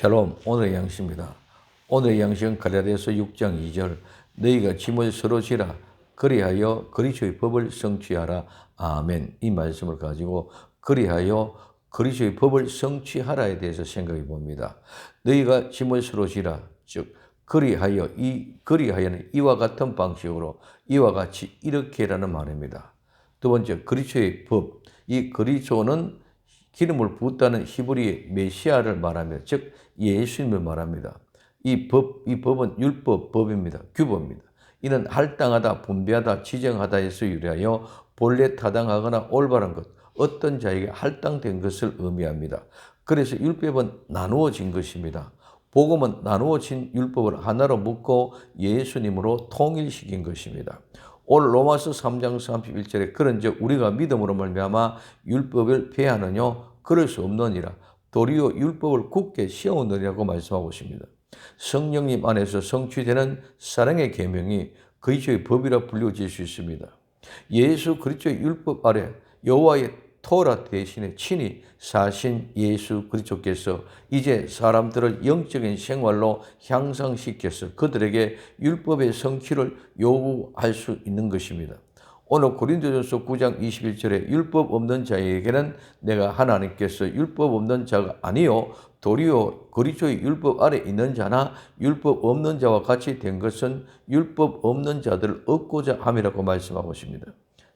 샬롬. 오늘의 양식입니다. 오늘의 양식은 갈라디아서 6장 2절 너희가 짐을 서로 지라 그리하여 그리스도의 법을 성취하라. 아멘. 이 말씀을 가지고 그리하여 그리스도의 법을 성취하라에 대해서 생각해 봅니다. 너희가 짐을 서로 지라, 즉 그리하여는 이와 같은 방식으로 이와 같이 이렇게라는 말입니다. 두 번째, 그리스도의 법. 이 그리스도는 기름을 붓다는 히브리의 메시아를 말합니다. 즉 예수님을 말합니다. 이 법은 율법, 법입니다. 규범입니다. 이는 할당하다, 분배하다, 지정하다에서 유래하여 본래 타당하거나 올바른 것, 어떤 자에게 할당된 것을 의미합니다. 그래서 율법은 나누어진 것입니다. 복음은 나누어진 율법을 하나로 묶고 예수님으로 통일시킨 것입니다. 오늘 로마서 3장 31절에 그런즉 우리가 믿음으로 말미암아 율법을 폐하느뇨 그럴 수 없느니라. 도리어 율법을 굳게 세우느니라고 말씀하고 있습니다. 성령님 안에서 성취되는 사랑의 계명이 그리스도의 법이라 불려질 수 있습니다. 예수 그리스도의 율법 아래 여호와의 토라 대신에 친히 사신 예수 그리스도께서 이제 사람들을 영적인 생활로 향상시켜서 그들에게 율법의 성취를 요구할 수 있는 것입니다. 오늘 고린도전서 9장 21절에 율법 없는 자에게는 내가 하나님께서 율법 없는 자가 아니요 도리어 그리스도의 율법 아래 있는 자나 율법 없는 자와 같이 된 것은 율법 없는 자들을 얻고자 함이라고 말씀하고 있습니다.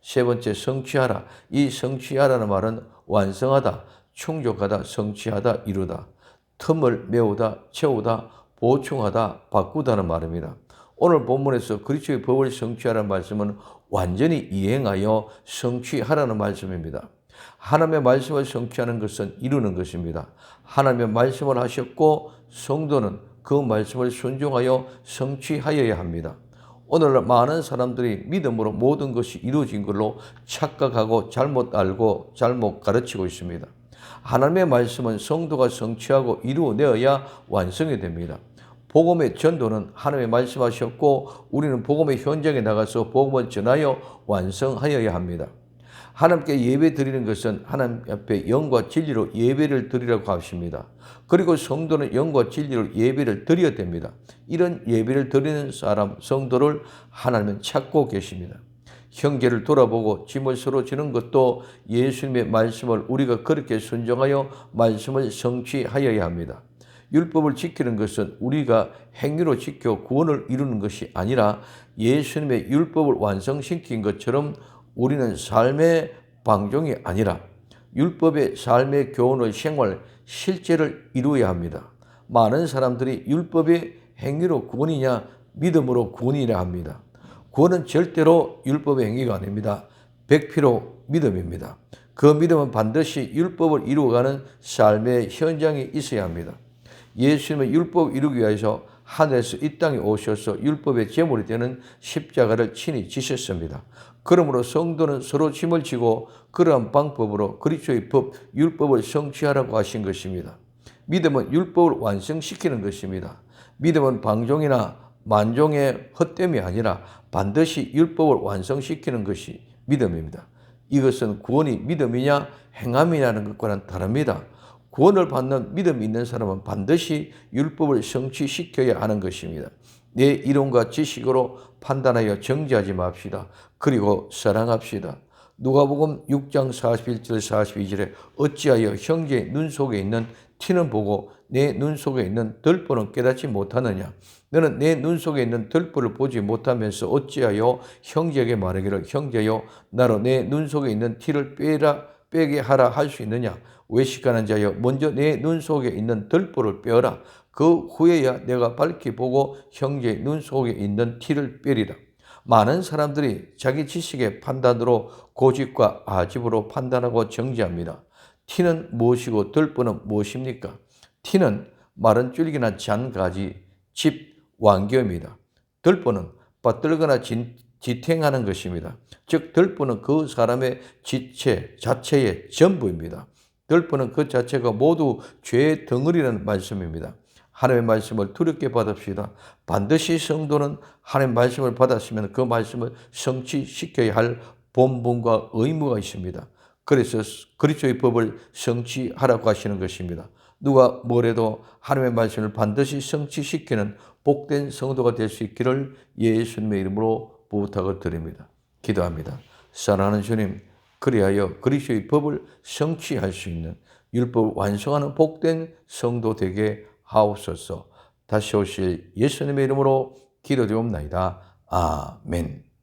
세 번째, 성취하라. 이 성취하라는 말은 완성하다, 충족하다, 성취하다, 이루다, 틈을 메우다, 채우다, 보충하다, 바꾸다는 말입니다. 오늘 본문에서 그리스도의 법을 성취하라는 말씀은 완전히 이행하여 성취하라는 말씀입니다. 하나님의 말씀을 성취하는 것은 이루는 것입니다. 하나님의 말씀을 하셨고 성도는 그 말씀을 순종하여 성취하여야 합니다. 오늘날 많은 사람들이 믿음으로 모든 것이 이루어진 걸로 착각하고 잘못 알고 잘못 가르치고 있습니다. 하나님의 말씀은 성도가 성취하고 이루어내어야 완성이 됩니다. 복음의 전도는 하나님의 말씀하셨고 우리는 복음의 현장에 나가서 복음을 전하여 완성하여야 합니다. 하나님께 예배 드리는 것은 하나님 앞에 영과 진리로 예배를 드리라고 하십니다. 그리고 성도는 영과 진리로 예배를 드려야 됩니다. 이런 예배를 드리는 사람, 성도를 하나님은 찾고 계십니다. 형제를 돌아보고 짐을 서로 지는 것도 예수님의 말씀을 우리가 그렇게 순종하여 말씀을 성취하여야 합니다. 율법을 지키는 것은 우리가 행위로 지켜 구원을 이루는 것이 아니라 예수님의 율법을 완성시킨 것처럼 우리는 삶의 방종이 아니라 율법의 삶의 교훈의 생활, 실제를 이루어야 합니다. 많은 사람들이 율법의 행위로 구원이냐 믿음으로 구원이라 합니다. 구원은 절대로 율법의 행위가 아닙니다. 100% 믿음입니다. 그 믿음은 반드시 율법을 이루어가는 삶의 현장에 있어야 합니다. 예수님은 율법을 이루기 위해서 하늘에서 이 땅에 오셔서 율법의 제물이 되는 십자가를 친히 지셨습니다. 그러므로 성도는 서로 짐을 지고 그러한 방법으로 그리스도의 법, 율법을 성취하라고 하신 것입니다. 믿음은 율법을 완성시키는 것입니다. 믿음은 방종이나 만종의 헛됨이 아니라 반드시 율법을 완성시키는 것이 믿음입니다. 이것은 구원이 믿음이냐 행함이냐는 것과는 다릅니다. 구원을 받는 믿음이 있는 사람은 반드시 율법을 성취시켜야 하는 것입니다. 내 이론과 지식으로 판단하여 정죄하지 맙시다. 그리고 사랑합시다. 누가복음 6장 41절 42절에 어찌하여 형제의 눈 속에 있는 티는 보고 내 눈 속에 있는 덜보는 깨닫지 못하느냐. 너는 내 눈 속에 있는 덜보를 보지 못하면서 어찌하여 형제에게 말하기를 형제여 나로 내 눈 속에 있는 티를 빼게 하라 할 수 있느냐. 외식하는 자여 먼저 내 눈 속에 있는 덜보를 빼어라. 그 후에야 내가 밝히 보고 형제의 눈 속에 있는 티를 빼리라. 많은 사람들이 자기 지식의 판단으로 고집과 아집으로 판단하고 정죄합니다. 티는 무엇이고 덜보는 무엇입니까? 티는 마른 줄기나 잔가지, 집, 완교입니다. 덜보는 빠들거나 지탱하는 것입니다. 즉 덜보는 그 사람의 지체 자체의 전부입니다. 덜보는 그 자체가 모두 죄의 덩어리라는 말씀입니다. 하나님의 말씀을 두렵게 받읍시다. 반드시 성도는 하나님의 말씀을 받았으면 그 말씀을 성취시켜야 할 본분과 의무가 있습니다. 그래서 그리스도의 법을 성취하라고 하시는 것입니다. 누가 뭐래도 하나님의 말씀을 반드시 성취시키는 복된 성도가 될 수 있기를 예수님의 이름으로 부탁을 드립니다. 기도합니다. 사랑하는 주님, 그리하여 그리스도의 법을 성취할 수 있는 율법을 완성하는 복된 성도 되게 하옵소서. 다시 오실 예수님의 이름으로 기도드리옵나이다. 아멘.